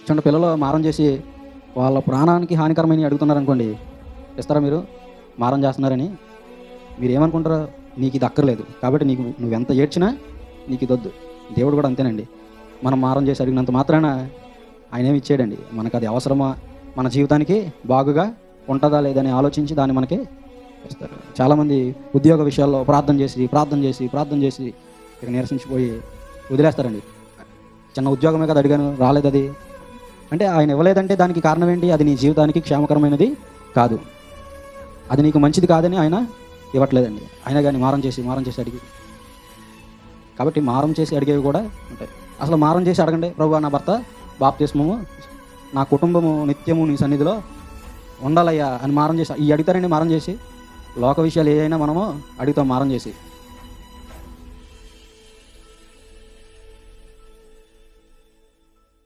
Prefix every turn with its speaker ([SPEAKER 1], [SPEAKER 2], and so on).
[SPEAKER 1] చూడండి, పిల్లలు మారం చేసి వాళ్ళ ప్రాణానికి హానికరమైనవి అడుగుతున్నారనుకోండి, ఇస్తారా మీరు? మారం చేస్తున్నారని మీరేమనుకుంటారు? నీకు ఇది అక్కర్లేదు కాబట్టి నువ్వెంత ఏడ్చినా నీకు ఇదొద్దు. దేవుడు కూడా అంతేనండి. మనం మారం చేసి అడిగినంత మాత్రాన ఆయన ఏమి ఇచ్చేయడండి. మనకు అది అవసరమా, మన జీవితానికి బాగుగా ఉంటుందా లేదని ఆలోచించి దాన్ని మనకి ఇస్తారు. చాలామంది ఉద్యోగ విషయాల్లో ప్రార్థన చేసి ఇక నీరసించిపోయి వదిలేస్తారండి. చిన్న ఉద్యోగమే కదా అడిగాను, రాలేదు అది అంటే. ఆయన ఇవ్వలేదంటే దానికి కారణం ఏంటి? అది నీ జీవితానికి క్షేమకరమైనది కాదు, అది నీకు మంచిది కాదని ఆయన ఇవ్వట్లేదండి. అయినా కానీ మారం చేసి అడిగి, కాబట్టి మారం చేసి అడిగేవి కూడా ఉంటాయి. అసలు మారం చేసి అడగండి, ప్రభువా నా భర్త బాప్తిస్మము, నా కుటుంబము నిత్యము నీ సన్నిధిలో ఉండాలయ్యా అని మారం చేసి ఈ అడుగుతారండి. మారం చేసి లోక విషయాలు ఏదైనా మనము అడుగుతాం మారం చేసి.